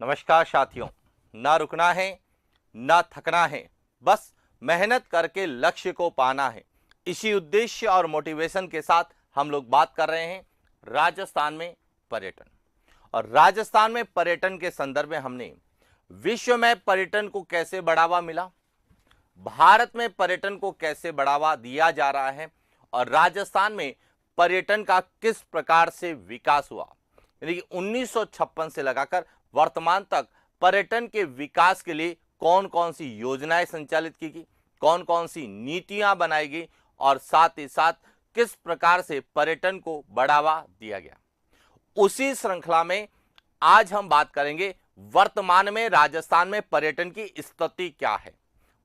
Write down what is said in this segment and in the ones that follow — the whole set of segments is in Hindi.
नमस्कार साथियों, ना रुकना है ना थकना है, बस मेहनत करके लक्ष्य को पाना है। इसी उद्देश्य और मोटिवेशन के साथ हम लोग बात कर रहे हैं राजस्थान में पर्यटन। और राजस्थान में पर्यटन के संदर्भ में हमने विश्व में पर्यटन को कैसे बढ़ावा मिला, भारत में पर्यटन को कैसे बढ़ावा दिया जा रहा है और राजस्थान में पर्यटन का किस प्रकार से विकास हुआ, यानी कि 1956 से लगाकर वर्तमान तक पर्यटन के विकास के लिए कौन कौन सी योजनाएं संचालित की गई, कौन कौन सी नीतियां बनाई गई और साथ ही साथ किस प्रकार से पर्यटन को बढ़ावा दिया गया। उसी श्रृंखला में आज हम बात करेंगे वर्तमान में राजस्थान में पर्यटन की स्थिति क्या है।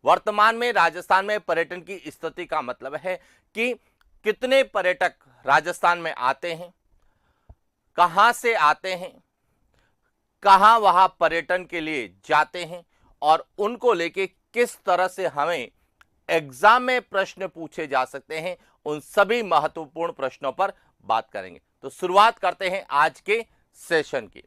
वर्तमान में राजस्थान में पर्यटन की स्थिति का मतलब है कि कितने पर्यटक राजस्थान में आते हैं, कहां से आते हैं, कहां वहां पर्यटन के लिए जाते हैं और उनको लेके किस तरह से हमें एग्जाम में प्रश्न पूछे जा सकते हैं, उन सभी महत्वपूर्ण प्रश्नों पर बात करेंगे। तो शुरुआत करते हैं आज के सेशन की।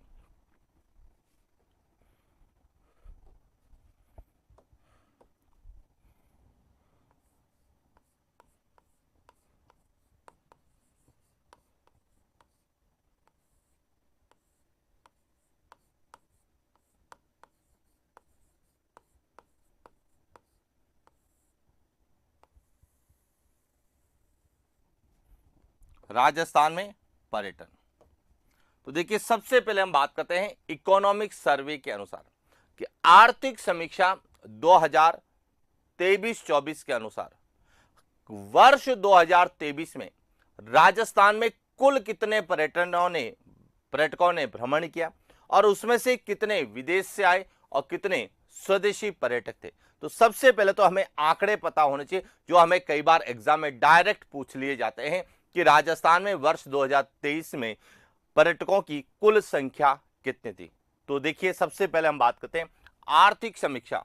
राजस्थान में पर्यटन, तो देखिए सबसे पहले हम बात करते हैं इकोनॉमिक सर्वे के अनुसार कि आर्थिक समीक्षा 2023-24 के अनुसार वर्ष 2023 में राजस्थान में कुल कितने पर्यटकों ने भ्रमण किया और उसमें से कितने विदेश से आए और कितने स्वदेशी पर्यटक थे। तो सबसे पहले तो हमें आंकड़े पता होने चाहिए, जो हमें कई बार एग्जाम में डायरेक्ट पूछ लिए जाते हैं कि राजस्थान में वर्ष 2023 में पर्यटकों की कुल संख्या कितनी थी। तो देखिए सबसे पहले हम बात करते हैं आर्थिक समीक्षा।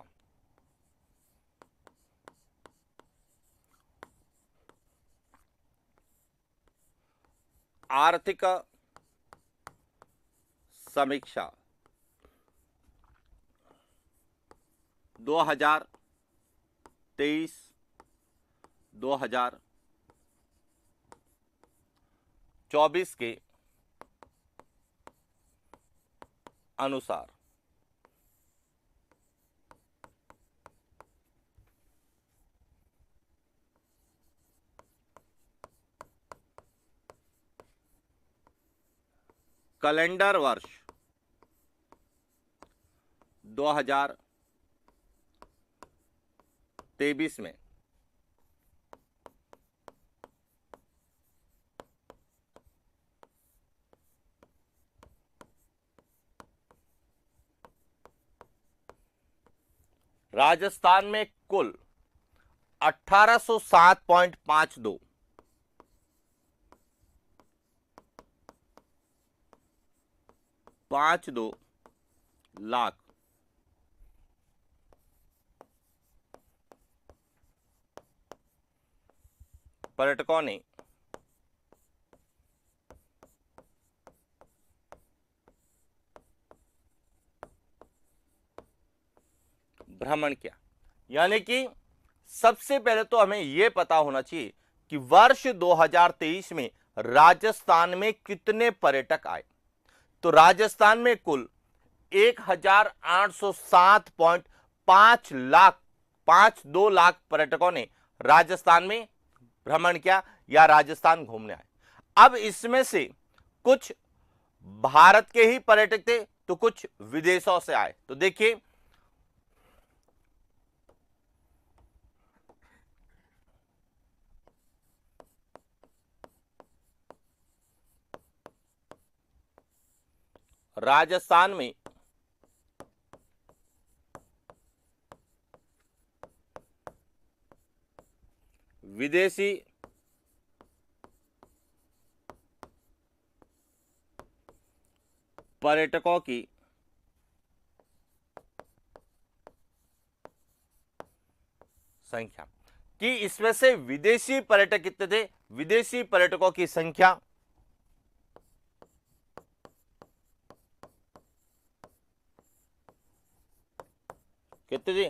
आर्थिक समीक्षा 2023-2024 के अनुसार कैलेंडर वर्ष 2023 में राजस्थान में कुल 1807.52 लाख पर्यटकों ने भ्रमण किया। यानी कि सबसे पहले तो हमें यह पता होना चाहिए कि वर्ष 2023 में राजस्थान में कितने पर्यटक आए। तो राजस्थान में कुल 1807.52 लाख पर्यटकों ने राजस्थान में भ्रमण किया या राजस्थान घूमने आए। अब इसमें से कुछ भारत के ही पर्यटक थे तो कुछ विदेशों से आए। तो देखिए राजस्थान में विदेशी पर्यटकों की संख्या कि इसमें से विदेशी पर्यटक कितने थे। विदेशी पर्यटकों की संख्या कितने थे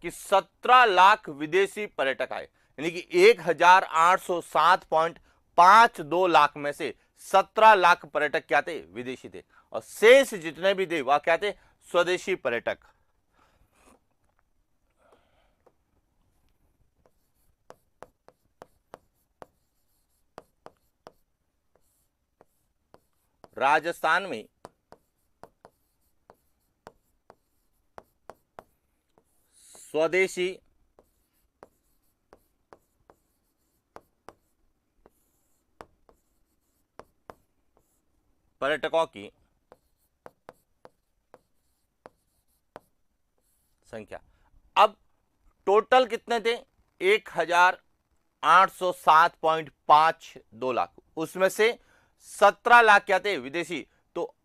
कि 17 लाख विदेशी पर्यटक आए, यानी कि 1807.52 लाख में से 17 लाख पर्यटक क्या थे, विदेशी थे, और शेष जितने भी थे वह क्या थे, स्वदेशी पर्यटक। राजस्थान में स्वदेशी पर्यटकों की संख्या, अब टोटल कितने थे, 1807.52 लाख, उसमें से 17 लाख क्या थे, विदेशी। तो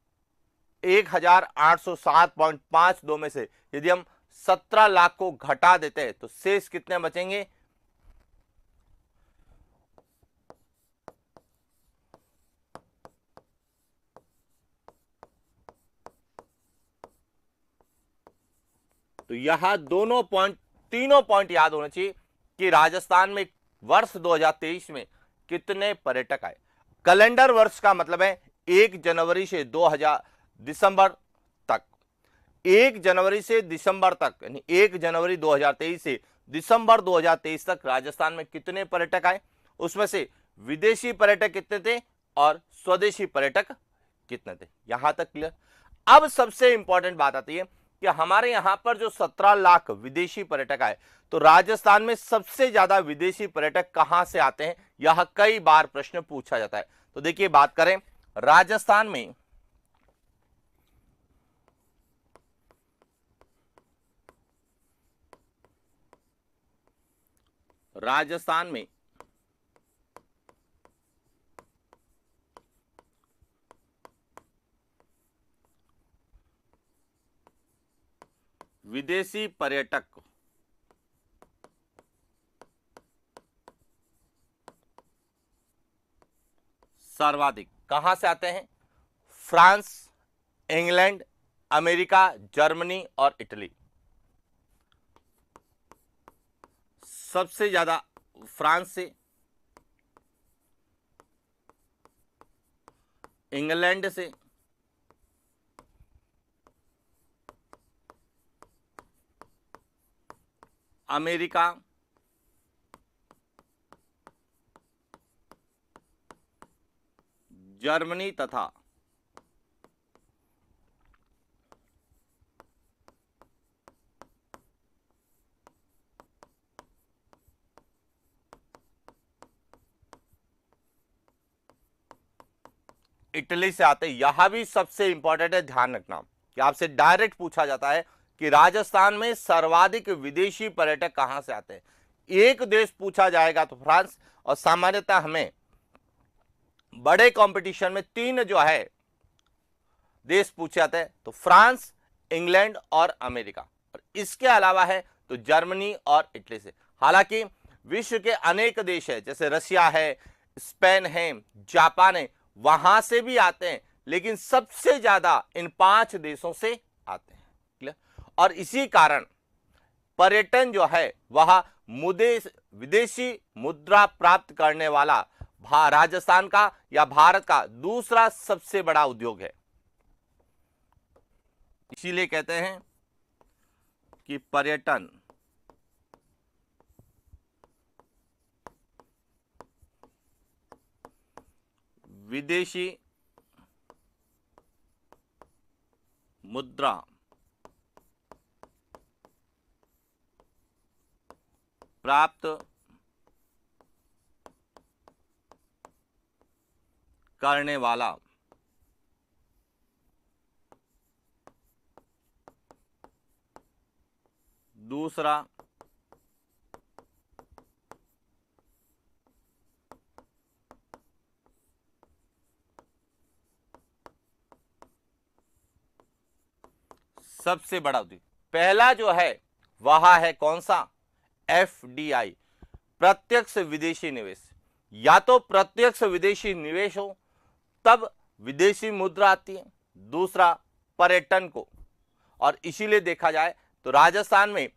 1807.52 में से यदि हम 17 लाख को घटा देते हैं तो शेष कितने बचेंगे, तो यहां तीनों पॉइंट याद होने चाहिए कि राजस्थान में वर्ष 2023 में कितने पर्यटक आए। कैलेंडर वर्ष का मतलब है 1 जनवरी से 2000 दिसंबर तक, 1 जनवरी से दिसंबर तक, यानी 1 जनवरी 2023 से दिसंबर 2023 तक राजस्थान में कितने पर्यटक आए, उसमें से विदेशी पर्यटक कितने थे और स्वदेशी पर्यटक कितने थे। यहां तक क्लियर। अब सबसे इंपॉर्टेंट बात आती है कि हमारे यहां पर जो 17 लाख विदेशी पर्यटक आए, तो राजस्थान में सबसे ज्यादा विदेशी पर्यटक कहां से आते हैं, यह कई बार प्रश्न पूछा जाता है। तो देखिए, बात करें राजस्थान में, राजस्थान में विदेशी पर्यटक सर्वाधिक कहां से आते हैं, फ्रांस, इंग्लैंड, अमेरिका, जर्मनी और इटली। सबसे ज्यादा फ्रांस से, इंग्लैंड से, अमेरिका, जर्मनी तथा इटली से आते हैं। यह भी सबसे इंपॉर्टेंट है, ध्यान रखना कि आपसे डायरेक्ट पूछा जाता है कि राजस्थान में सर्वाधिक विदेशी पर्यटक कहां से आते हैं। एक देश पूछा जाएगा तो फ्रांस, और सामान्यतः हमें बड़े कंपटीशन में 3 जो है देश पूछे जाते हैं, तो फ्रांस, इंग्लैंड और अमेरिका, और इसके अलावा है तो जर्मनी और इटली से। हालांकि विश्व के अनेक देश है, जैसे रशिया है, स्पेन है, जापान है, वहां से भी आते हैं, लेकिन सबसे ज्यादा इन 5 देशों से आते हैं। क्लियर। और इसी कारण पर्यटन जो है वह विदेशी मुद्रा प्राप्त करने वाला राजस्थान का या भारत का दूसरा सबसे बड़ा उद्योग है। इसीलिए कहते हैं कि पर्यटन विदेशी मुद्रा प्राप्त करने वाला दूसरा सबसे बड़ा उद्योग। पहला जो है वह है कौन सा, FDI, प्रत्यक्ष विदेशी निवेश। या तो प्रत्यक्ष विदेशी निवेश हो तब विदेशी मुद्रा आती है, दूसरा पर्यटन को। और इसीलिए देखा जाए तो राजस्थान में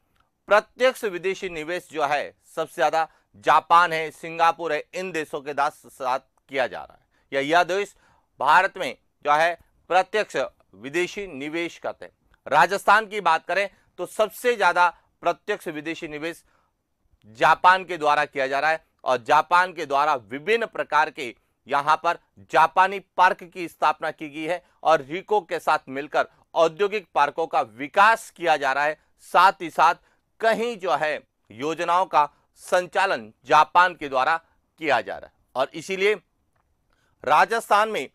प्रत्यक्ष विदेशी निवेश जो है सबसे ज्यादा जापान है, सिंगापुर है, इन देशों के साथ किया जा रहा है, या यह देश भारत में जो है प्रत्यक्ष विदेशी निवेश करते हैं। राजस्थान की बात करें तो सबसे ज्यादा प्रत्यक्ष विदेशी निवेश जापान के द्वारा किया जा रहा है, और जापान के द्वारा विभिन्न प्रकार के यहां पर जापानी पार्क की स्थापना की गई है और रिको के साथ मिलकर औद्योगिक पार्कों का विकास किया जा रहा है। साथ ही साथ कहीं जो है योजनाओं का संचालन जापान के द्वारा किया जा रहा है, और इसीलिए राजस्थान में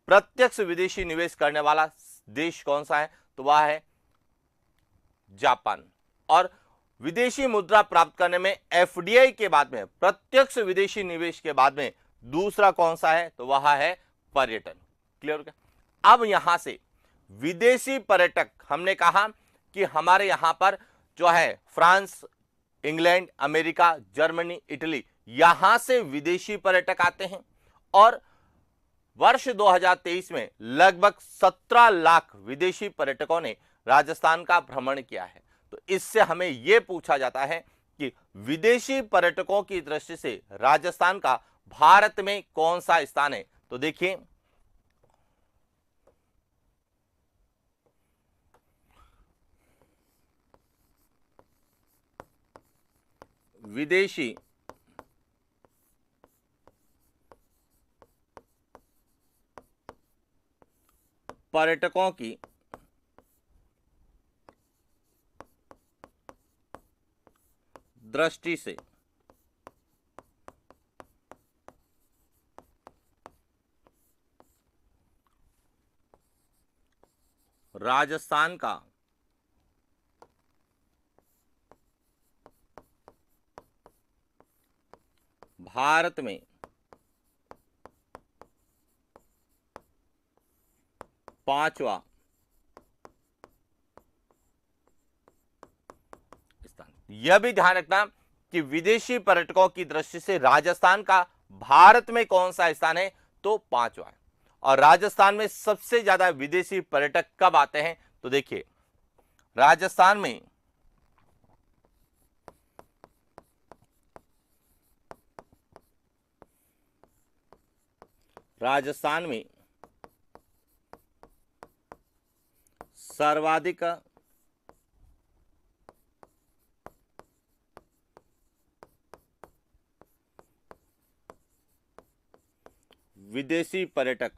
प्रत्यक्ष विदेशी निवेश करने वाला देश कौन सा है, तो वह है जापान। और विदेशी मुद्रा प्राप्त करने में एफडीआई के बाद में, प्रत्यक्ष विदेशी निवेश के बाद में दूसरा कौन सा है, तो वह है पर्यटन। क्लियर हो गया। अब यहां से विदेशी पर्यटक, हमने कहा कि हमारे यहां पर जो है France, England, America, Germany, Italy, यहां से विदेशी पर्यटक आते हैं, और वर्ष 2023 में लगभग 17 लाख विदेशी पर्यटकों ने राजस्थान का भ्रमण किया है। तो इससे हमें यह पूछा जाता है कि विदेशी पर्यटकों की दृष्टि से राजस्थान का भारत में कौन सा स्थान है। तो देखिए, विदेशी पर्यटकों की दृष्टि से राजस्थान का भारत में पांचवा स्थान। यह भी ध्यान रखना कि विदेशी पर्यटकों की दृष्टि से राजस्थान का भारत में कौन सा स्थान है, तो पांचवा है। और राजस्थान में सबसे ज्यादा विदेशी पर्यटक कब आते हैं, तो देखिए राजस्थान में सर्वाधिक विदेशी पर्यटक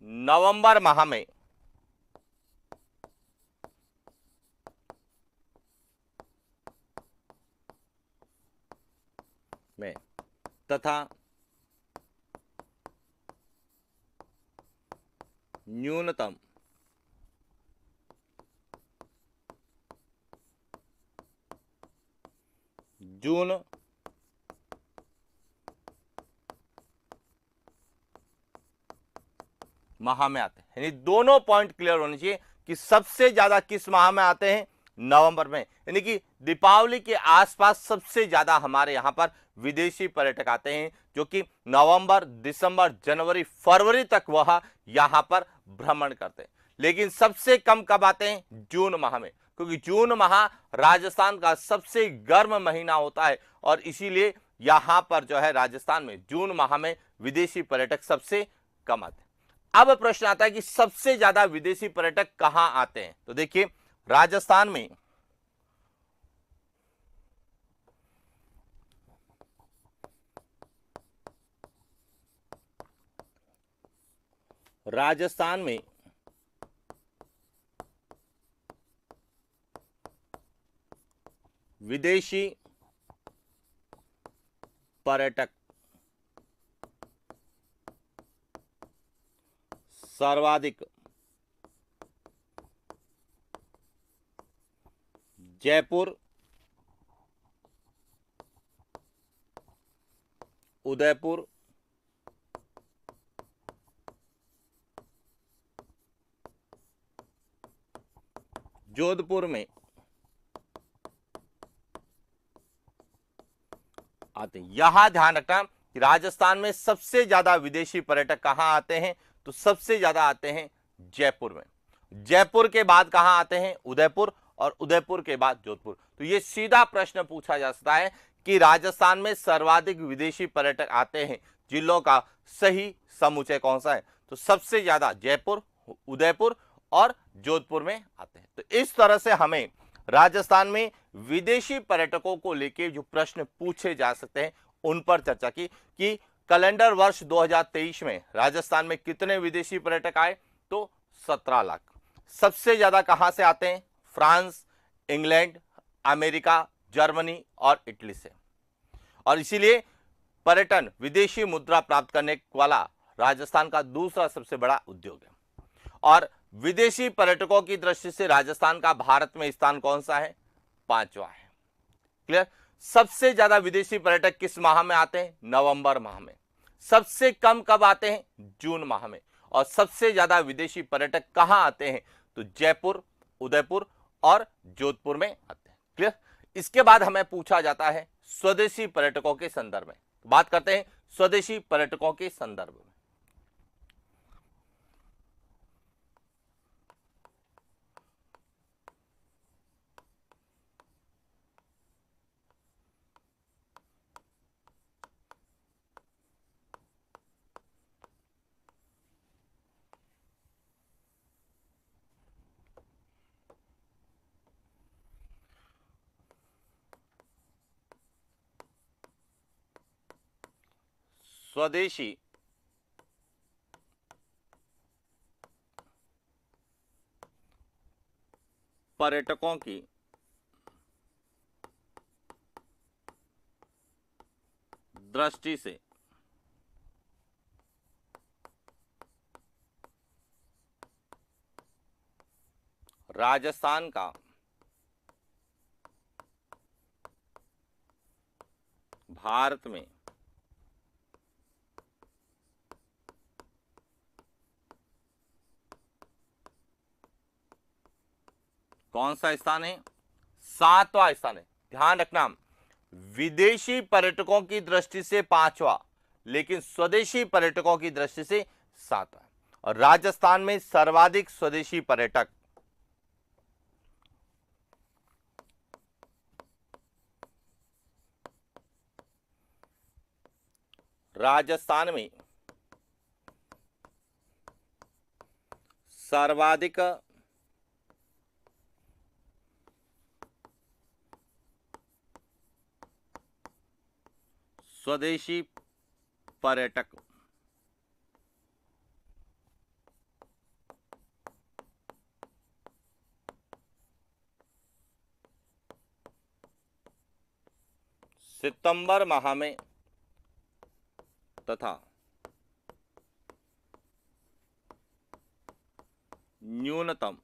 नवंबर माह में तथा न्यूनतम जून माह में आते हैं। यानी दोनों पॉइंट क्लियर होने चाहिए कि सबसे ज्यादा किस माह में आते हैं, नवंबर में। यानी कि दीपावली के आसपास सबसे ज्यादा हमारे यहां पर विदेशी पर्यटक आते हैं, जो कि नवंबर, दिसंबर, जनवरी, फरवरी तक वह यहां पर भ्रमण करते हैं। लेकिन सबसे कम कब आते हैं, जून माह में, क्योंकि जून माह राजस्थान का सबसे गर्म महीना होता है, और इसीलिए यहां पर जो है राजस्थान में जून माह में विदेशी पर्यटक सबसे कम आते हैं। अब प्रश्न आता है कि सबसे ज्यादा विदेशी पर्यटक कहां आते हैं, तो देखिए राजस्थान में विदेशी पर्यटक सर्वाधिक जयपुर, उदयपुर, जोधपुर में आते हैं। यहां ध्यान रखना कि राजस्थान में सबसे ज्यादा विदेशी पर्यटक कहां आते हैं, तो सबसे ज्यादा आते हैं जयपुर में। जयपुर के बाद कहां आते हैं, उदयपुर, और उदयपुर के बाद जोधपुर। तो ये सीधा प्रश्न पूछा जा सकता है कि राजस्थान में सर्वाधिक विदेशी पर्यटक आते हैं जिलों का सही समुच्चय कौन सा है? तो सबसे ज्यादा जयपुर, उदयपुर और जोधपुर में आते हैं। तो इस तरह से हमें राजस्थान में विदेशी पर्यटकों को लेकर जो प्रश्न पूछे जा सकते हैं उन पर चर्चा की कि कैलेंडर वर्ष 2023 में राजस्थान में कितने विदेशी पर्यटक आए? तो 17 लाख। सबसे ज्यादा कहां से आते हैं? फ्रांस, इंग्लैंड, अमेरिका, जर्मनी और इटली से। और इसीलिए पर्यटन विदेशी मुद्रा प्राप्त करने वाला राजस्थान का दूसरा सबसे बड़ा उद्योग है। और विदेशी पर्यटकों की दृष्टि से राजस्थान का भारत में स्थान कौन सा है? 5वां है। क्लियर? सबसे ज्यादा विदेशी पर्यटक किस माह में आते हैं? नवंबर माह में। सबसे कम कब आते हैं? जून माह में। और सबसे ज्यादा विदेशी पर्यटक कहां आते हैं? तो जयपुर, उदयपुर और जोधपुर में आते हैं। क्लियर? इसके बाद हमें पूछा जाता है स्वदेशी पर्यटकों के संदर्भ में। बात करते हैं स्वदेशी पर्यटकों के संदर्भ में। स्वदेशी पर्यटकों की दृष्टि से राजस्थान का भारत में कौन सा स्थान है? 7वां स्थान है। ध्यान रखना, विदेशी पर्यटकों की दृष्टि से 5वां, लेकिन स्वदेशी पर्यटकों की दृष्टि से 7वां। और राजस्थान में सर्वाधिक स्वदेशी पर्यटक राजस्थान में सर्वाधिक स्वदेशी पर्यटक सितंबर माह में तथा न्यूनतम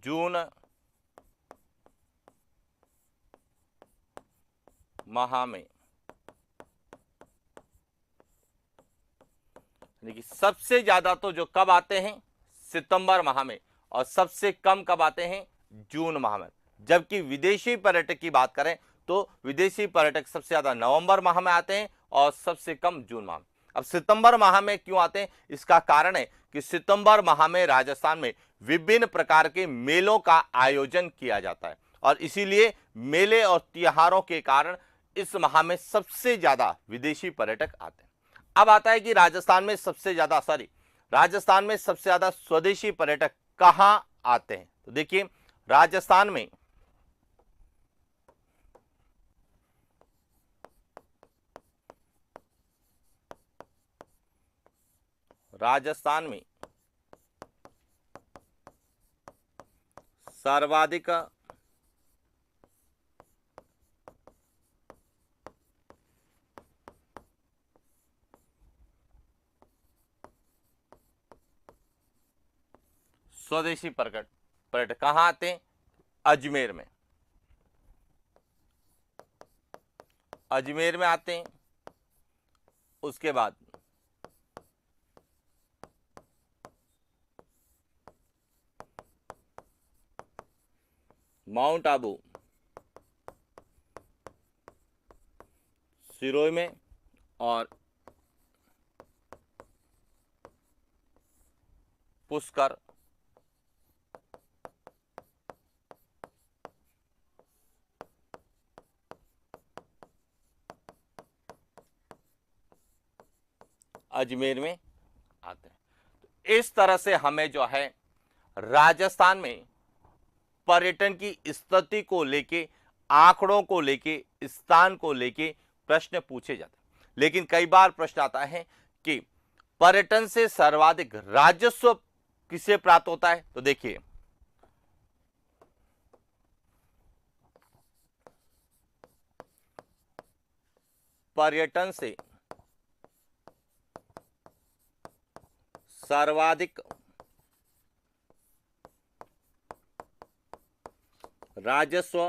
जून माह में, यानी कि सबसे ज्यादा तो जो कब आते हैं? सितंबर माह में। और सबसे कम कब आते हैं? जून माह में। जबकि विदेशी पर्यटक की बात करें तो विदेशी पर्यटक सबसे ज्यादा नवंबर माह में आते हैं और सबसे कम जून माह में। अब सितंबर माह में क्यों आते हैं? इसका कारण है कि सितंबर माह में राजस्थान में विभिन्न प्रकार के मेलों का आयोजन किया जाता है और इसीलिए मेले और त्योहारों के कारण इस माह में सबसे ज्यादा विदेशी पर्यटक आते हैं। अब आता है कि राजस्थान में सबसे ज्यादा स्वदेशी पर्यटक कहां आते हैं? तो देखिए, राजस्थान में सर्वाधिक स्वदेशी पर्यटक कहां आते हैं? अजमेर में आते हैं। उसके बाद माउंट आबू, सिरोही में और पुष्कर अजमेर में आते हैं। तो इस तरह से हमें जो है राजस्थान में पर्यटन की स्थिति को लेके, आंकड़ों को लेके, स्थान को लेके प्रश्न पूछे जाते हैं। लेकिन कई बार प्रश्न आता है कि पर्यटन से सर्वाधिक राजस्व किसे प्राप्त होता है। तो देखिए, पर्यटन से सर्वाधिक राजस्व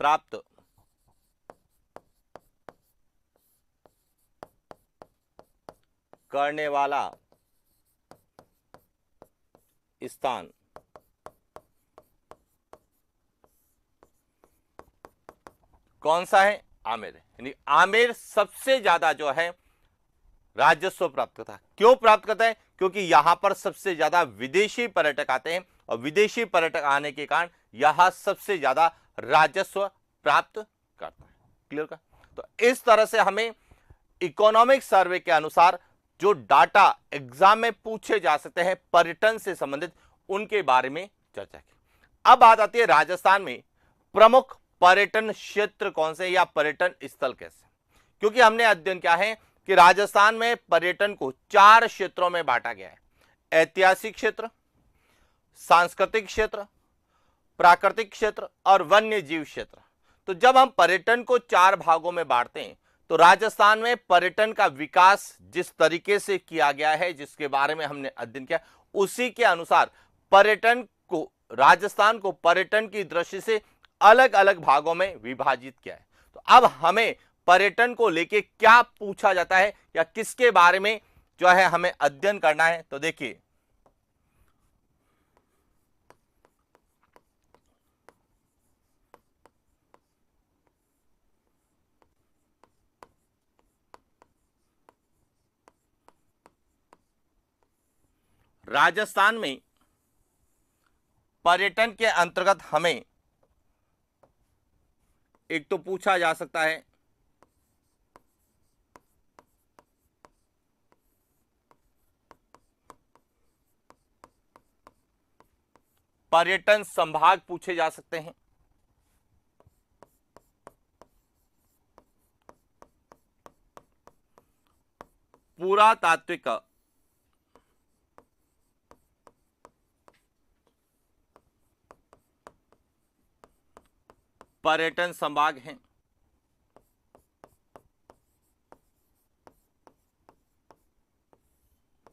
प्राप्त करने वाला स्थान कौन सा है? आमेर। यानी आमेर सबसे ज्यादा जो है राजस्व प्राप्त करता है। क्यों प्राप्त करता है? क्योंकि यहां पर सबसे ज्यादा विदेशी पर्यटक आते हैं और विदेशी पर्यटक आने के कारण यहां सबसे ज्यादा राजस्व प्राप्त करता है। क्लियर का? तो इस तरह से हमें इकोनॉमिक सर्वे के अनुसार जो डाटा एग्जाम में पूछे जा सकते हैं पर्यटन से संबंधित, उनके बारे में चर्चा की। अब बात आती है राजस्थान में प्रमुख पर्यटन क्षेत्र कौन से या पर्यटन स्थल कैसे। क्योंकि हमने अध्ययन किया है कि राजस्थान में पर्यटन को 4 क्षेत्रों में बांटा गया है: ऐतिहासिक क्षेत्र, सांस्कृतिक क्षेत्र, प्राकृतिक क्षेत्र और वन्य जीव क्षेत्र। तो जब हम पर्यटन को 4 भागों में बांटते हैं तो राजस्थान में पर्यटन का विकास जिस तरीके से किया गया है, जिसके बारे में हमने अध्ययन किया, उसी के अनुसार पर्यटन को, राजस्थान को पर्यटन की दृष्टि से अलग अलग भागों में विभाजित किया है। तो अब हमें पर्यटन को लेके क्या पूछा जाता है या किसके बारे में जो है हमें अध्ययन करना है। तो देखिए, राजस्थान में पर्यटन के अंतर्गत हमें एक तो पूछा जा सकता है पर्यटन संभाग पूछे जा सकते हैं, पुरातात्विक पर्यटन संभाग हैं,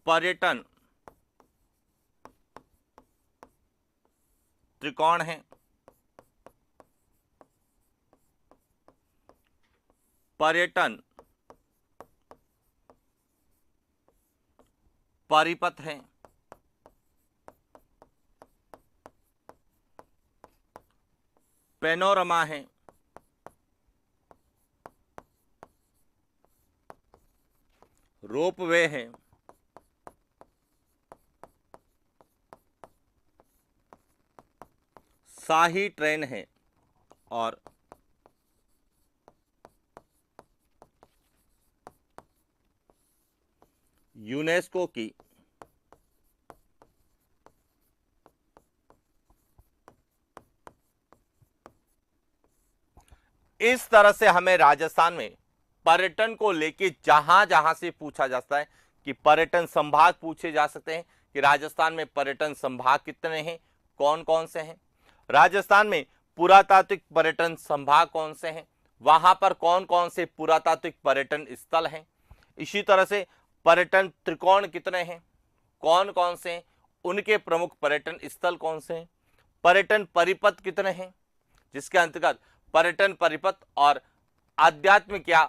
पर्यटन त्रिकोण है, पर्यटन परिपथ है, पैनोरमा है, रोपवे है, शाही ट्रेन है और यूनेस्को की इस तरह से हमें राजस्थान में पर्यटन को लेके जहां जहां से पूछा जाता है कि पर्यटन संभाग पूछे जा सकते हैं कि राजस्थान में पर्यटन संभाग कितने हैं, कौन कौन से हैं। राजस्थान में पुरातात्विक पर्यटन संभाग कौन से हैं, वहां पर कौन कौन से पुरातात्विक पर्यटन स्थल हैं। इसी तरह से पर्यटन त्रिकोण कितने हैं, कौन कौन से हैं, उनके प्रमुख पर्यटन स्थल कौन से हैं। पर्यटन परिपथ कितने हैं, जिसके अंतर्गत पर्यटन परिपथ और आध्यात्मिक या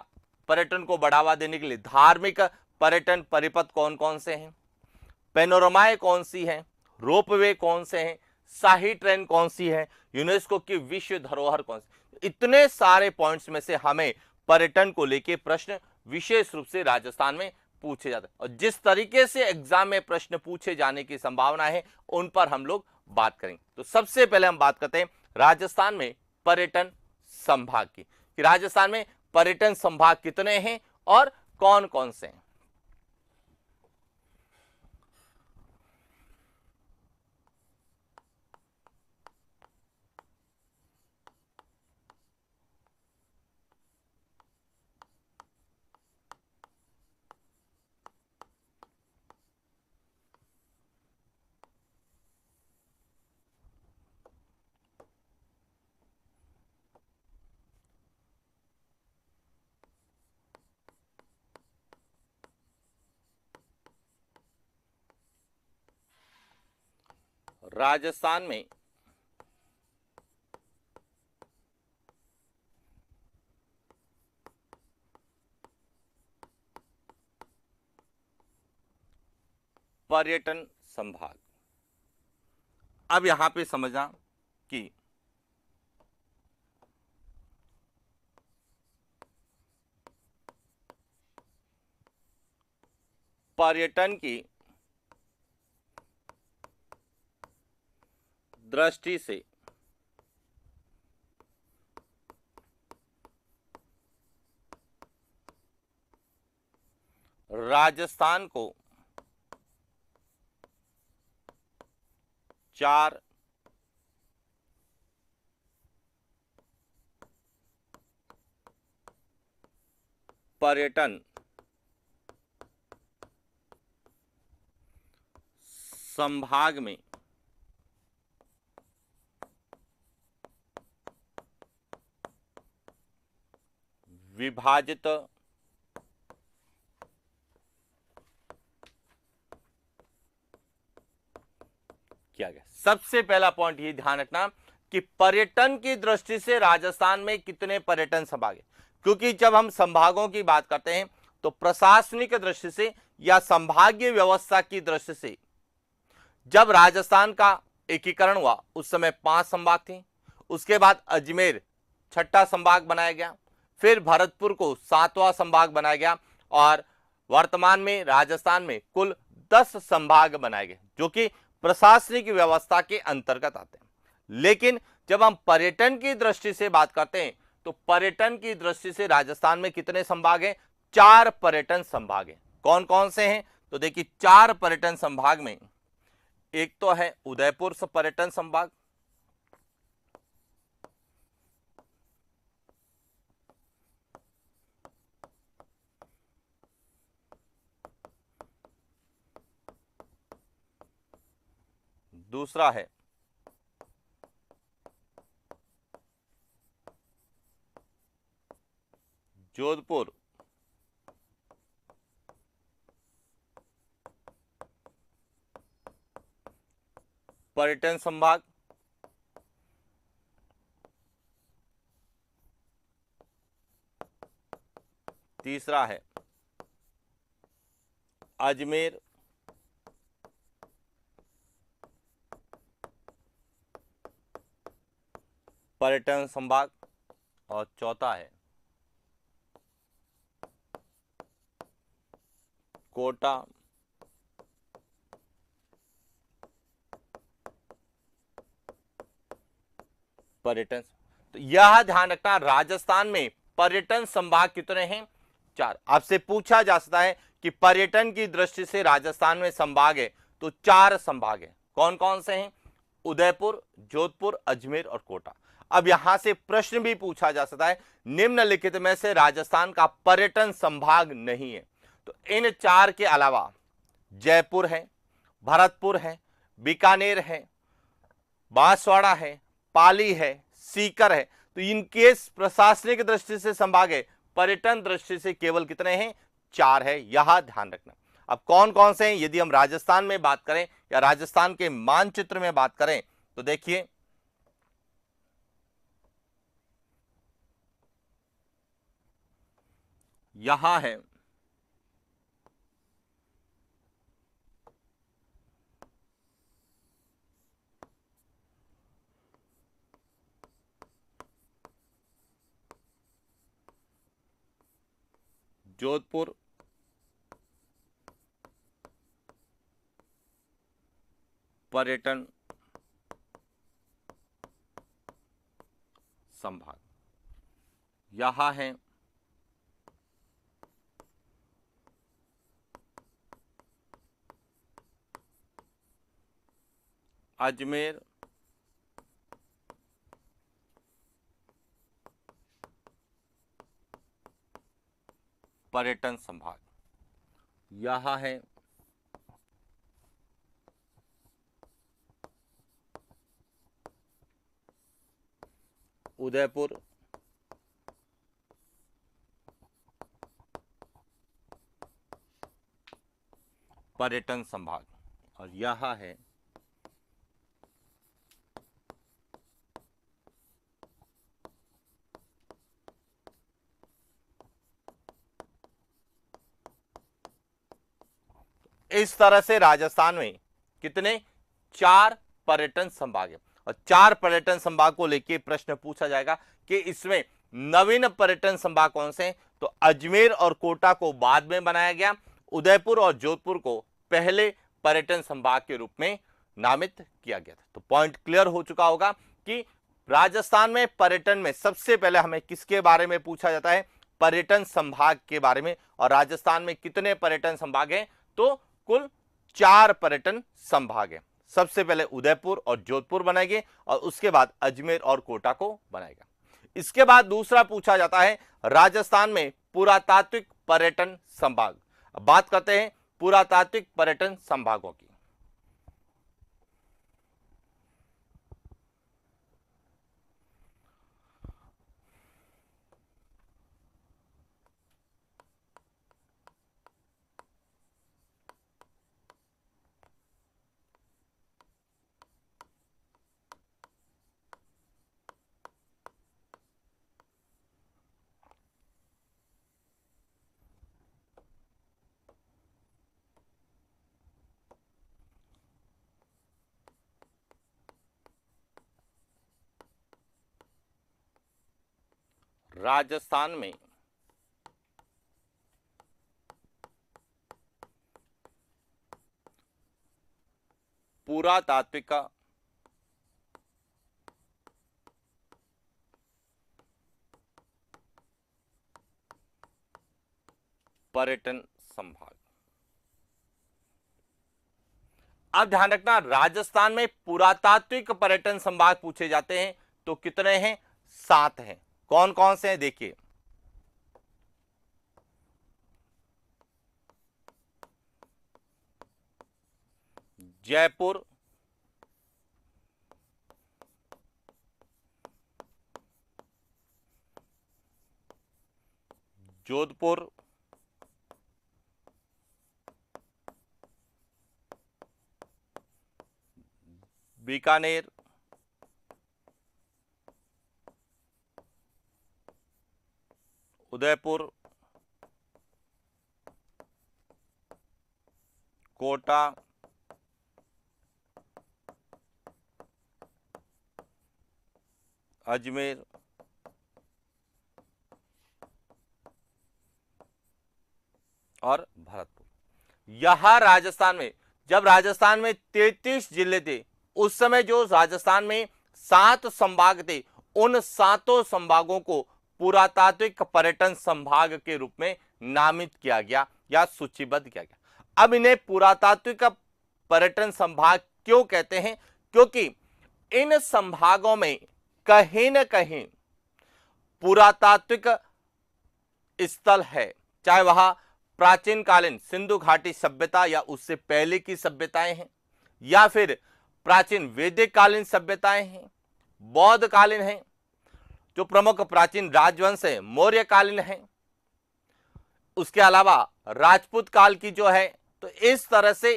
पर्यटन को बढ़ावा देने के लिए धार्मिक पर्यटन परिपथ कौन कौन से हैं, पैनोरमाएं कौन सी हैं, रोपवे कौन से हैं, शाही ट्रेन कौन सी है, यूनेस्को की विश्व धरोहर कौन सी। इतने सारे पॉइंट्स में से हमें पर्यटन को लेके प्रश्न विशेष रूप से राजस्थान में पूछे जाते हैं और जिस तरीके से एग्जाम में प्रश्न पूछे जाने की संभावना है उन पर हम लोग बात करेंगे। तो सबसे पहले हम बात करते हैं राजस्थान में पर्यटन संभाग की, कि राजस्थान में पर्यटन संभाग कितने हैं और कौन कौन से हैं। राजस्थान में पर्यटन संभाग। अब यहां पे समझना कि पर्यटन की दृष्टि से राजस्थान को 4 पर्यटन संभाग में विभाजित किया गया। सबसे पहला पॉइंट ये ध्यान रखना कि पर्यटन की दृष्टि से राजस्थान में कितने पर्यटन संभाग है, क्योंकि जब हम संभागों की बात करते हैं तो प्रशासनिक दृष्टि से या संभागीय व्यवस्था की दृष्टि से जब राजस्थान का एकीकरण हुआ उस समय 5 संभाग थे। उसके बाद अजमेर 6ठा संभाग बनाया गया, फिर भरतपुर को 7वां संभाग बनाया गया और वर्तमान में राजस्थान में कुल 10 संभाग बनाए गए जो कि प्रशासनिक व्यवस्था के अंतर्गत आते हैं। लेकिन जब हम पर्यटन की दृष्टि से बात करते हैं तो पर्यटन की दृष्टि से राजस्थान में कितने संभाग हैं? 4 पर्यटन संभाग हैं। कौन कौन से हैं? तो देखिए 4 पर्यटन संभाग में एक तो है उदयपुर पर्यटन संभाग, दूसरा है जोधपुर पर्यटन संभाग, तीसरा है अजमेर पर्यटन संभाग और चौथा है कोटा पर्यटन। तो यह ध्यान रखना राजस्थान में पर्यटन संभाग कितने हैं? 4। आपसे पूछा जा सकता है कि पर्यटन की दृष्टि से राजस्थान में संभाग है तो 4 संभाग है। कौन कौन से हैं? उदयपुर, जोधपुर, अजमेर और कोटा। अब यहां से प्रश्न भी पूछा जा सकता है निम्नलिखित में से राजस्थान का पर्यटन संभाग नहीं है। तो इन 4 के अलावा जयपुर है, भरतपुर है, बीकानेर है, बांसवाड़ा है, पाली है, सीकर है। तो इनके प्रशासनिक दृष्टि से संभाग है, पर्यटन दृष्टि से केवल कितने हैं? 4 है। यह ध्यान रखना। अब कौन कौन से हैं यदि हम राजस्थान में बात करें या राजस्थान के मानचित्र में बात करें तो देखिए यहां है जोधपुर पर्यटन संभाग, यहां है अजमेर, पर्यटन संभाग, यह है उदयपुर, पर्यटन संभाग, और यह है इस तरह से राजस्थान में कितने 4 पर्यटन संभाग है, और 4 पर्यटन संभाग को लेके प्रश्न पूछा जाएगा कि इसमें नवीन पर्यटन संभाग कौन से हैं। तो अजमेर और कोटा को बाद में बनाया गया, उदयपुर और जोधपुर को पहले पर्यटन संभाग के रूप में नामित किया गया था। तो पॉइंट क्लियर हो चुका होगा कि राजस्थान में पर्यटन में सबसे पहले हमें किसके बारे में पूछा जाता है, पर्यटन संभाग के बारे में। और राजस्थान में कितने पर्यटन संभाग हैं, तो कुल 4 पर्यटन संभाग हैं। सबसे पहले उदयपुर और जोधपुर बनाएंगे और उसके बाद अजमेर और कोटा को बनाएगा। इसके बाद दूसरा पूछा जाता है राजस्थान में पुरातात्विक पर्यटन संभाग। अब बात करते हैं पुरातात्विक पर्यटन संभागों की। राजस्थान में पुरातात्विक पर्यटन संभाग। अब ध्यान रखना, राजस्थान में पुरातात्विक पर्यटन संभाग पूछे जाते हैं तो कितने हैं, 7 हैं। कौन कौन से हैं देखिए, जयपुर, जोधपुर, बीकानेर, उदयपुर, कोटा, अजमेर, और भरतपुर। यहां राजस्थान में, जब राजस्थान में 33 जिले थे, उस समय जो राजस्थान में 7 संभाग थे, उन 7 संभागों को पुरातात्विक पर्यटन संभाग के रूप में नामित किया गया या सूचीबद्ध किया गया। अब इन्हें पुरातात्विक पर्यटन संभाग क्यों कहते हैं, क्योंकि इन संभागों में कहीं न कहीं पुरातात्विक स्थल है, चाहे वह प्राचीन कालीन सिंधु घाटी सभ्यता या उससे पहले की सभ्यताएं हैं, या फिर प्राचीन वैदिक कालीन सभ्यताएं हैं, बौद्ध कालीन हैं, जो प्रमुख प्राचीन राजवंश है मौर्य कालीन है, उसके अलावा राजपूत काल की जो है। तो इस तरह से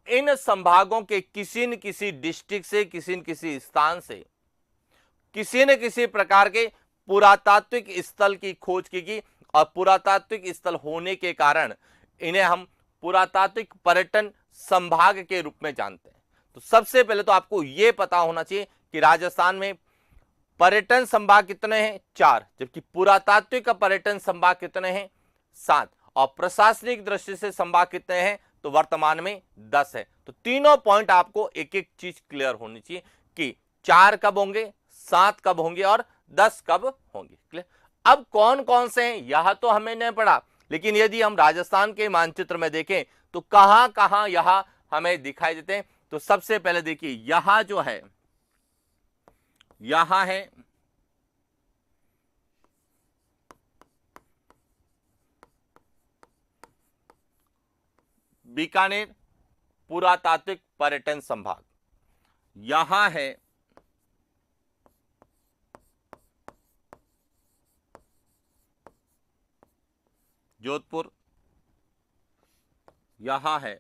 इन संभागों के किसी न किसी डिस्ट्रिक्ट से, किसी न किसी स्थान से किसी न किसी प्रकार के पुरातात्विक स्थल की खोज की गई, और पुरातात्विक स्थल होने के कारण इन्हें हम पुरातात्विक पर्यटन संभाग के रूप में जानते हैं। तो सबसे पहले तो आपको यह पता होना चाहिए कि राजस्थान में पर्यटन संभाग कितने हैं, 4, जबकि पुरातात्विक पर्यटन संभाग कितने हैं, 7, और प्रशासनिक दृष्टि से संभाग कितने हैं, तो वर्तमान में 10 है। तो तीनों पॉइंट आपको एक एक चीज क्लियर होनी चाहिए कि 4 कब होंगे, 7 कब होंगे और 10 कब होंगे। क्लियर। अब कौन कौन से हैं यह तो हमें नहीं पढ़ा, लेकिन यदि हम राजस्थान के मानचित्र में देखें तो कहां कहां यह हमें दिखाई देते हैं। तो तो सबसे पहले देखिए यहां जो है, यहां है बीकानेर पुरातात्विक पर्यटन संभाग, यहां है जोधपुर, यहां है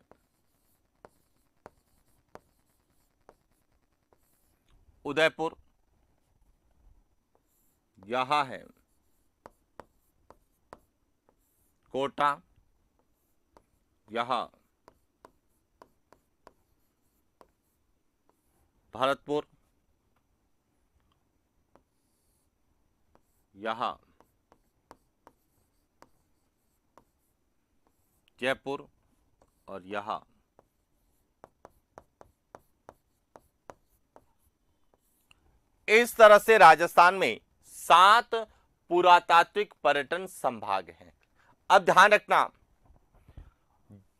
उदयपुर, यहां है कोटा, यहां भरतपुर, यहां जयपुर और यहां इस तरह से राजस्थान में 7 पुरातात्विक पर्यटन संभाग हैं। अब ध्यान रखना,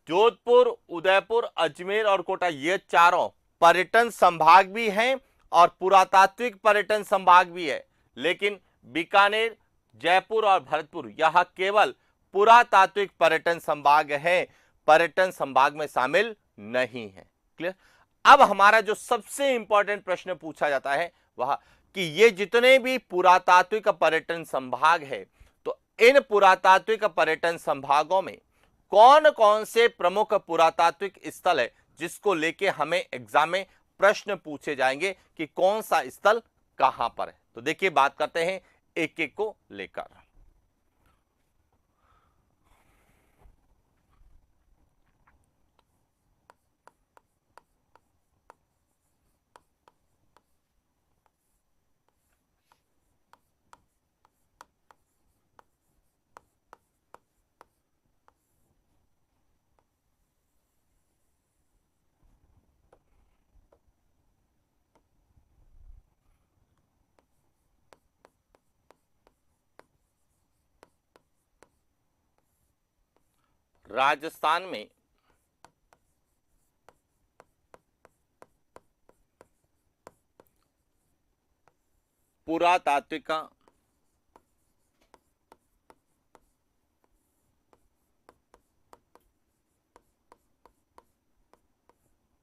जोधपुर, उदयपुर, अजमेर और कोटा ये चारों पर्यटन संभाग भी हैं और पुरातात्विक पर्यटन संभाग भी है, लेकिन बीकानेर, जयपुर और भरतपुर यह केवल पुरातात्विक पर्यटन संभाग है, पर्यटन संभाग में शामिल नहीं है। क्लियर? अब हमारा जो सबसे इंपॉर्टेंट प्रश्न पूछा जाता है वह कि ये जितने भी पुरातात्विक पर्यटन संभाग है, तो इन पुरातात्विक पर्यटन संभागों में कौन कौन से प्रमुख पुरातात्विक स्थल है जिसको लेके हमें एग्जाम में प्रश्न पूछे जाएंगे कि कौन सा स्थल कहां पर है। तो देखिए बात करते हैं एक एक को लेकर। राजस्थान में पुरातात्विक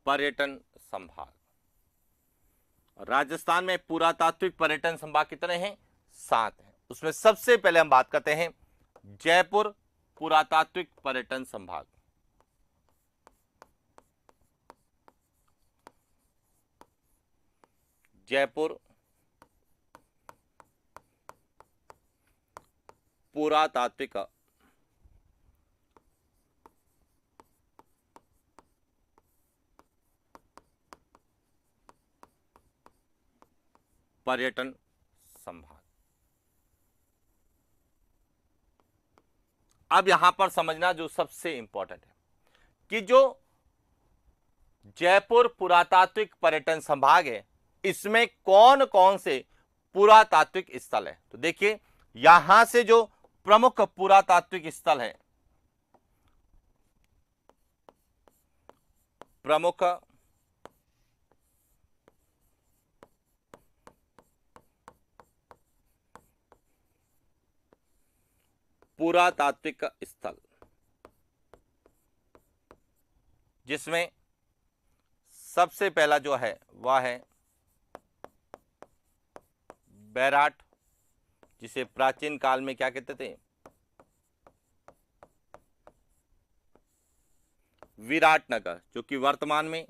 पर्यटन संभाग, राजस्थान में पुरातात्विक पर्यटन संभाग कितने हैं? 7 हैं। उसमें सबसे पहले हम बात करते हैं जयपुर पुरातात्विक पर्यटन संभाग। जयपुर पुरातात्विक पर्यटन संभाग। अब यहां पर समझना जो सबसे इंपॉर्टेंट है कि जो जयपुर पुरातात्विक पर्यटन संभाग है, इसमें कौन कौन से पुरातात्विक स्थल है। तो देखिए यहां से जो प्रमुख पुरातात्विक स्थल है, प्रमुख पुरातात्विक स्थल, जिसमें सबसे पहला जो है वह है बैराट, जिसे प्राचीन काल में क्या कहते थे? विराटनगर, जो कि वर्तमान में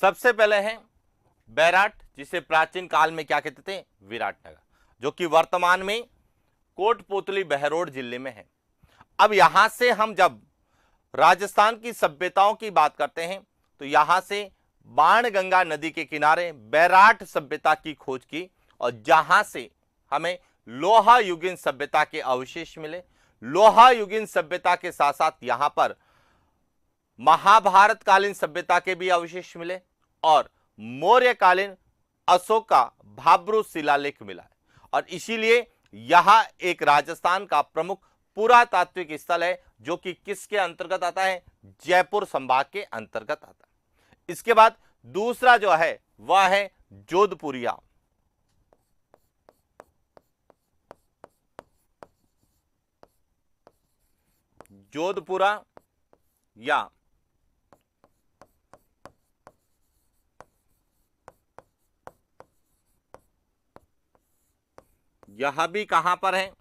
सबसे पहले है बैराट, जिसे प्राचीन काल में क्या कहते थे, विराटनगर, जो कि वर्तमान में कोटपुतली बहरोड जिले में है। अब यहां से हम जब राजस्थान की सभ्यताओं की बात करते हैं तो यहां से बाणगंगा नदी के किनारे बैराट सभ्यता की खोज की, और जहां से हमें लोहा युगीन सभ्यता के अवशेष मिले। लोहा युगीन सभ्यता के साथ साथ यहां पर महाभारत कालीन सभ्यता के भी अवशेष मिले, और मौर्य कालीन अशोक का भाब्रू शिलालेख मिला है। और इसीलिए यह एक राजस्थान का प्रमुख पुरातात्विक स्थल है, जो कि किसके अंतर्गत आता है, जयपुर संभाग के अंतर्गत आता है। इसके बाद दूसरा जो है वह है जोधपुरिया। जोधपुरा या यह भी कहां पर है,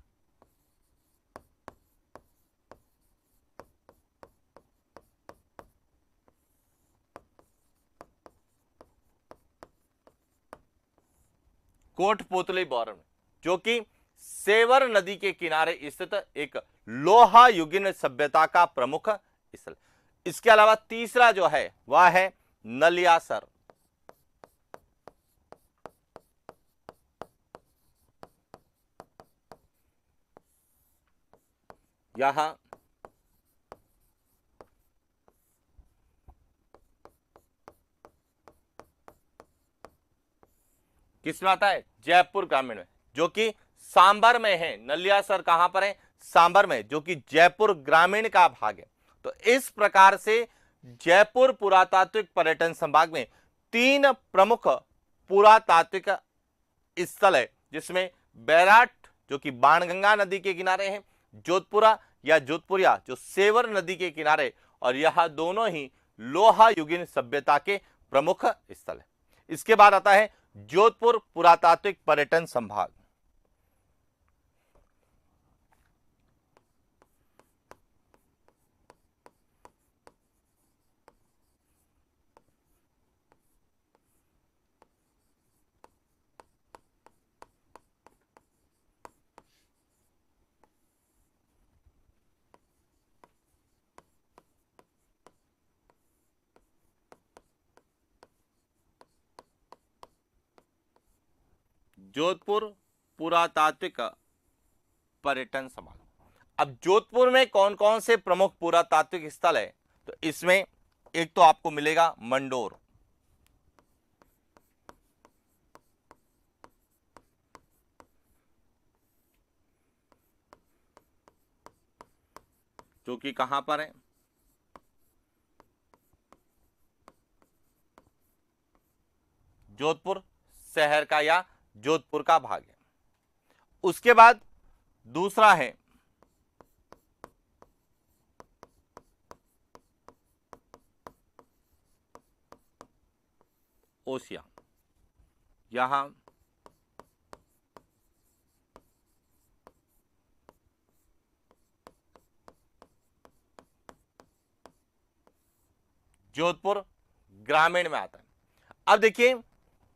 कोटपुतली बौर में, जो कि सेवर नदी के किनारे स्थित एक लोहा युगीन सभ्यता का प्रमुख स्थल। इसके अलावा तीसरा जो है वह है नलियासर। यहां किसमें आता है, जयपुर ग्रामीण में, जो कि सांबर में है। नलियासर कहां पर है, सांबर में, जो कि जयपुर ग्रामीण का भाग है। तो इस प्रकार से जयपुर पुरातात्विक पर्यटन संभाग में 3 प्रमुख पुरातात्विक स्थल है, जिसमें बैराट जो कि बाणगंगा नदी के किनारे है, जोधपुरा या जोधपुरिया जो सेवर नदी के किनारे, और यह दोनों ही लोहा युगीन सभ्यता के प्रमुख स्थल है। इसके बाद आता है जोधपुर पुरातात्विक पर्यटन संभाग। जोधपुर पुरातात्विक पर्यटन संभाग। अब जोधपुर में कौन कौन से प्रमुख पुरातात्विक स्थल है, तो इसमें एक तो आपको मिलेगा मंडोर, जो कि कहां पर है, जोधपुर शहर का या जोधपुर का भाग है। उसके बाद दूसरा है ओसिया। यहां जोधपुर ग्रामीण में आता है। अब देखिए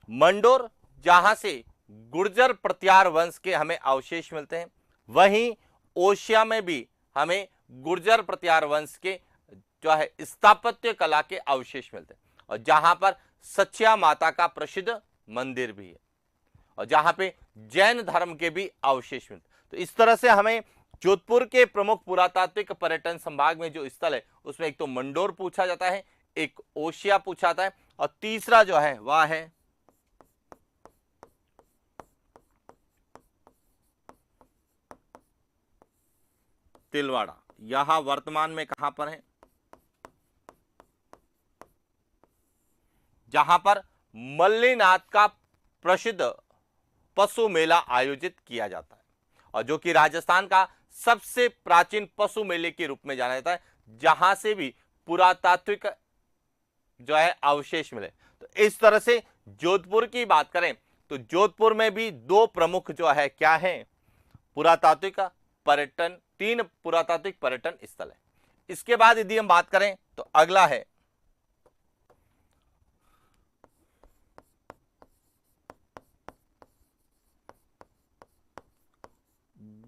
मंडोर, जहां से गुर्जर प्रत्यार वंश के हमें अवशेष मिलते हैं, वहीं ओशिया में भी हमें गुर्जर प्रत्यार वंश के जो है स्थापत्य कला के अवशेष मिलते हैं, और जहां पर सच्चा माता का प्रसिद्ध मंदिर भी है, और जहां पे जैन धर्म के भी अवशेष मिलते हैं। तो इस तरह से हमें जोधपुर के प्रमुख पुरातात्विक पर्यटन संभाग में जो स्थल है उसमें एक तो मंडोर पूछा जाता है, एक ओशिया पूछा जाता है, और तीसरा जो है वह है तिलवाड़ा। यहां वर्तमान में कहां पर है, जहां पर मल्लीनाथ का प्रसिद्ध पशु मेला आयोजित किया जाता है, और जो कि राजस्थान का सबसे प्राचीन पशु मेले के रूप में जाना जाता है, जहां से भी पुरातात्विक जो है अवशेष मिले। तो इस तरह से जोधपुर की बात करें तो जोधपुर में भी 2 प्रमुख जो है क्या है, पुरातात्विक पर्यटन, 3 पुरातात्विक पर्यटन स्थल है। इसके बाद यदि हम बात करें तो अगला है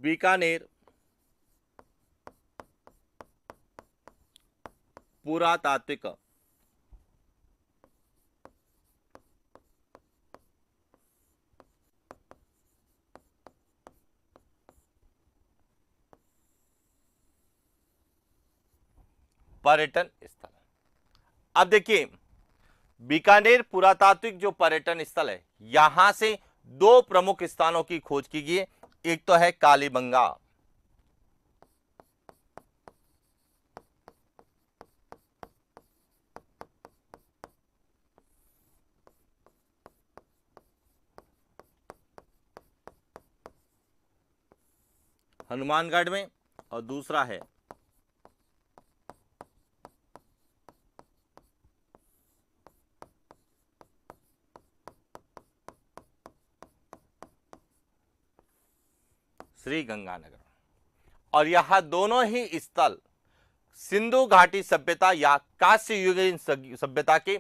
बीकानेर पुरातात्विक पर्यटन स्थल। अब देखिए, बीकानेर पुरातात्विक जो पर्यटन स्थल है, यहां से दो प्रमुख स्थानों की खोज की गई है। एक तो है कालीबंगा, हनुमानगढ़ में, और दूसरा है श्री गंगानगर। और यह दोनों ही स्थल सिंधु घाटी सभ्यता या कांस्य युगीन सभ्यता के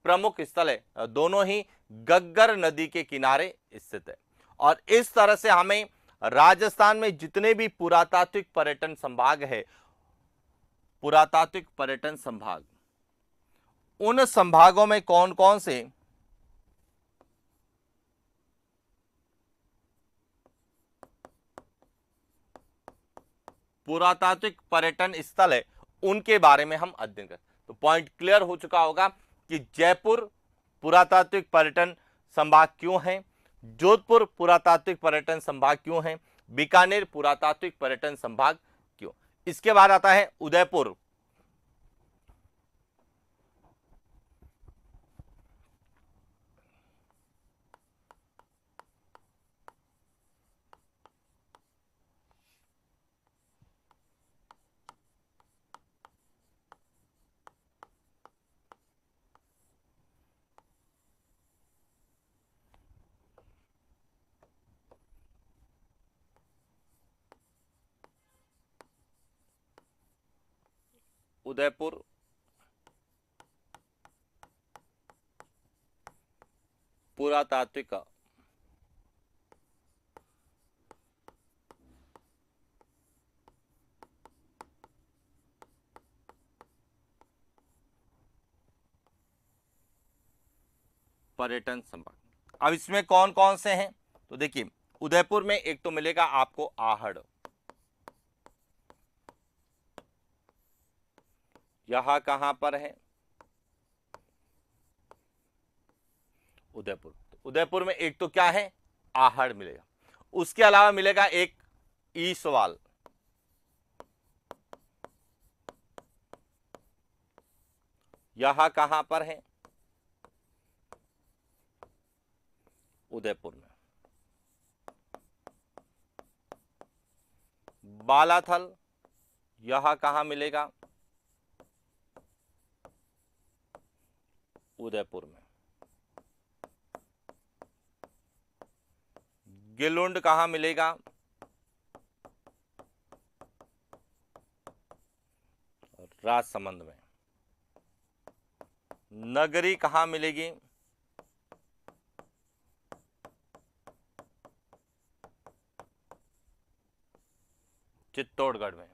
प्रमुख स्थल है। दोनों ही गग्गर नदी के किनारे स्थित है। और इस तरह से हमें राजस्थान में जितने भी पुरातात्विक पर्यटन संभाग है, पुरातात्विक पर्यटन संभाग, उन संभागों में कौन कौन से पुरातात्विक पर्यटन स्थल है, उनके बारे में हम अध्ययन करें। तो पॉइंट क्लियर हो चुका होगा कि जयपुर पुरातात्विक पर्यटन संभाग क्यों है, जोधपुर पुरातात्विक पर्यटन संभाग क्यों है, बीकानेर पुरातात्विक पर्यटन संभाग क्यों। इसके बाद आता है उदयपुर। उदयपुर पुरातात्विक पर्यटन संभाग। अब इसमें कौन कौन से हैं, तो देखिए, उदयपुर में एक तो मिलेगा आपको आहड़, यहां कहां पर है, उदयपुर। उदयपुर में एक तो क्या है, आहड़ मिलेगा। उसके अलावा मिलेगा एक ईसवाल, यहां कहां पर है, उदयपुर में। बालाथल, यहां कहां मिलेगा, उदयपुर में। गिलुंड कहां मिलेगा, राजसमंद में। नगरी कहां मिलेगी, चित्तौड़गढ़ में।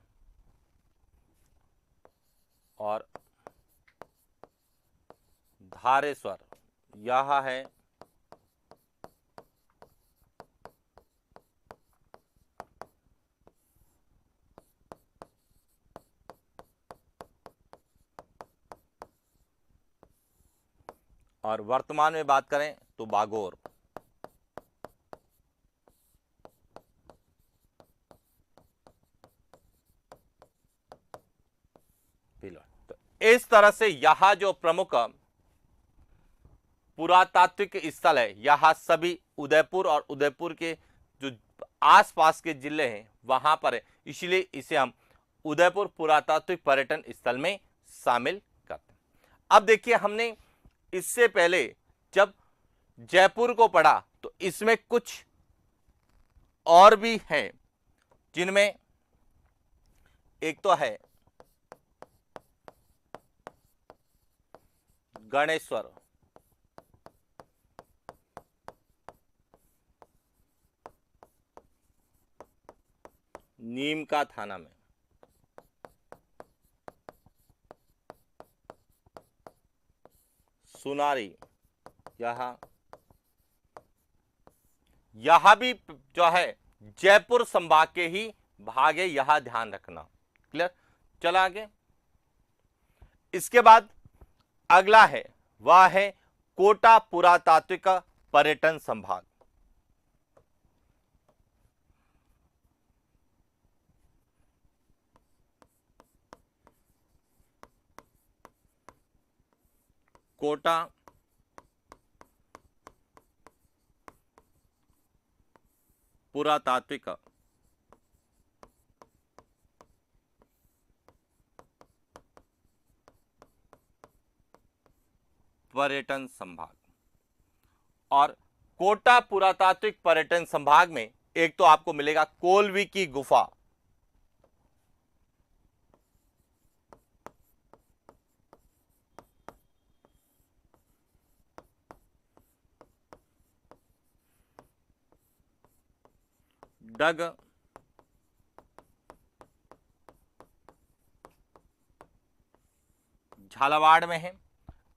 और धारेश्वर, यह है और वर्तमान में बात करें तो बागोर। तो इस तरह से यहां जो प्रमुख पुरातात्विक स्थल है, यहां सभी उदयपुर और उदयपुर के जो आसपास के जिले हैं वहां पर है। इसलिए इसे हम उदयपुर पुरातात्विक पर्यटन स्थल में शामिल करते हैं। अब देखिए, हमने इससे पहले जब जयपुर को पढ़ा तो इसमें कुछ और भी हैं, जिनमें एक तो है गणेश्वर, नीम का थाना में। सुनारी, यह भी जो है जयपुर संभाग के ही भाग है, यह ध्यान रखना। क्लियर, चला आगे। इसके बाद अगला है वह है कोटा पुरातात्विक पर्यटन संभाग। कोटा पुरातात्विक पर्यटन संभाग। और कोटा पुरातात्विक पर्यटन संभाग में एक तो आपको मिलेगा कोलवी की गुफा, डग झालावाड़ में है।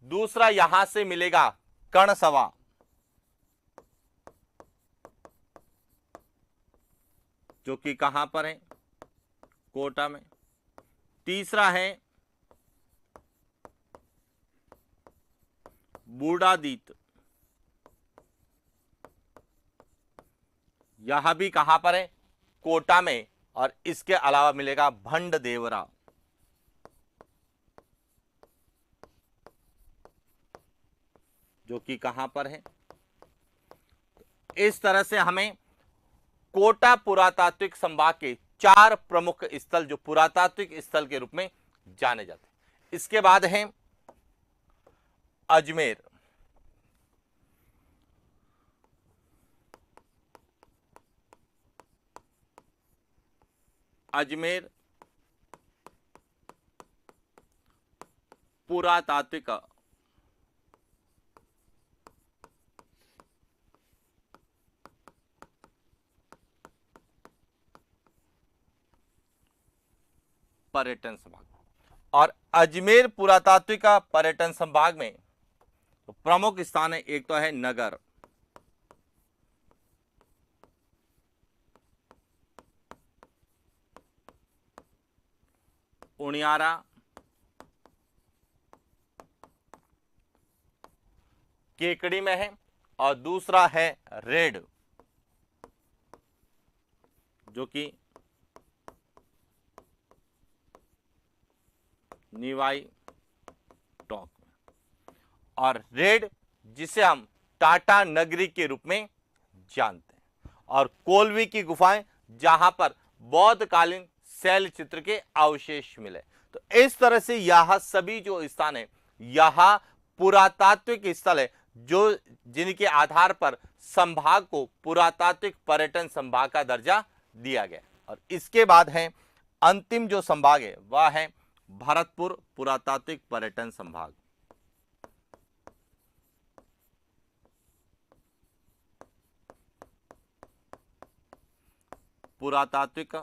दूसरा यहां से मिलेगा कर्णसवा, जो कि कहां पर है, कोटा में। तीसरा है बूढ़ादीत, यह भी कहां पर है, कोटा में। और इसके अलावा मिलेगा भंड देवरा, जो कि कहां पर है। इस तरह से हमें कोटा पुरातात्विक संभाग के 4 प्रमुख स्थल जो पुरातात्विक स्थल के रूप में जाने जाते हैं। इसके बाद है अजमेर। अजमेर पुरातात्विक पर्यटन संभाग। और अजमेर पुरातात्विक पर्यटन संभाग में तो प्रमुख स्थान है, एक तो है नगर, उनियारा, केकड़ी में है। और दूसरा है रेड, जो कि निवाई टॉक में। और रेड जिसे हम टाटा नगरी के रूप में जानते हैं। और कोलवी की गुफाएं, जहां पर बौद्धकालीन शैल चित्र के अवशेष मिले। तो इस तरह से यह सभी जो स्थान है, यह पुरातात्विक स्थल है, जो जिनके आधार पर संभाग को पुरातात्विक पर्यटन संभाग का दर्जा दिया गया। और इसके बाद है अंतिम जो संभाग है, वह है भरतपुर पुरातात्विक पर्यटन संभाग। पुरातात्विक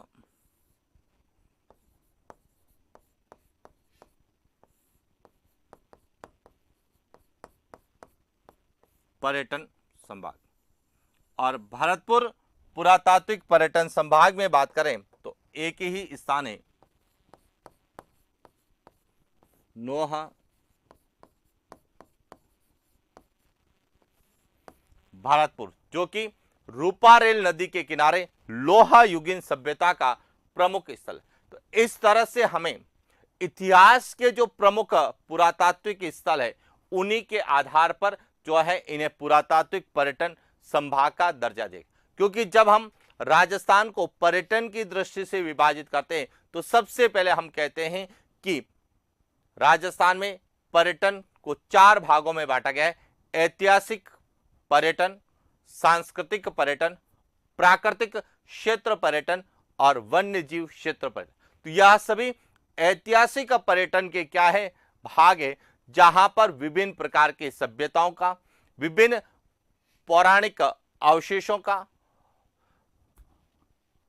पर्यटन संभाग। और भरतपुर पुरातात्विक पर्यटन संभाग में बात करें तो एक ही स्थान है, नोहा, भरतपुर, जो कि रूपारेल नदी के किनारे लोहा युगीन सभ्यता का प्रमुख स्थल है। तो इस तरह से हमें इतिहास के जो प्रमुख पुरातात्विक स्थल है, उन्हीं के आधार पर जो है इन्हें पुरातात्विक पर्यटन संभाग का दर्जा देगा। क्योंकि जब हम राजस्थान को पर्यटन की दृष्टि से विभाजित करते हैं तो सबसे पहले हम कहते हैं कि राजस्थान में पर्यटन को 4 भागों में बांटा गया है: ऐतिहासिक पर्यटन, सांस्कृतिक पर्यटन, प्राकृतिक क्षेत्र पर्यटन और वन्य जीव क्षेत्र पर्यटन। तो यह सभी ऐतिहासिक पर्यटन के क्या है, भाग है, जहां पर विभिन्न प्रकार के सभ्यताओं का, विभिन्न पौराणिक अवशेषों का,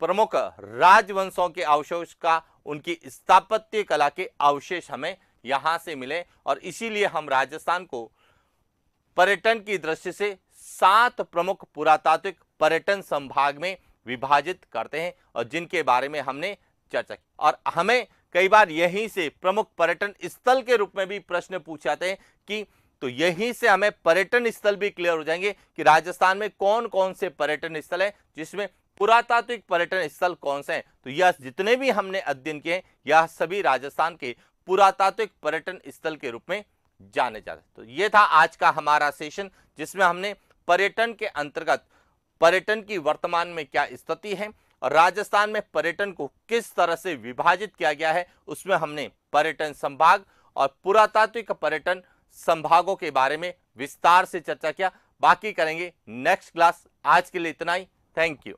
प्रमुख राजवंशों के अवशेष का, उनकी स्थापत्य कला के अवशेष हमें यहां से मिले। और इसीलिए हम राजस्थान को पर्यटन की दृष्टि से 7 प्रमुख पुरातात्विक पर्यटन संभाग में विभाजित करते हैं और जिनके बारे में हमने चर्चा की। और हमें कई बार यहीं से प्रमुख पर्यटन स्थल के रूप में भी प्रश्न पूछे जाते हैं कि तो यहीं से हमें पर्यटन स्थल भी क्लियर हो जाएंगे कि राजस्थान में कौन कौन से पर्यटन स्थल है, जिसमें पुरातात्विक पर्यटन स्थल कौन से हैं। तो यह जितने भी हमने अध्ययन किए यह सभी राजस्थान के पुरातात्विक पर्यटन स्थल के रूप में जाने जाते हैं। तो ये था आज का हमारा सेशन, जिसमें हमने पर्यटन के अंतर्गत पर्यटन की वर्तमान में क्या स्थिति है और राजस्थान में पर्यटन को किस तरह से विभाजित किया गया है, उसमें हमने पर्यटन संभाग और पुरातात्विक पर्यटन संभागों के बारे में विस्तार से चर्चा किया। बाकी करेंगे नेक्स्ट क्लास। आज के लिए इतना ही। Thank you.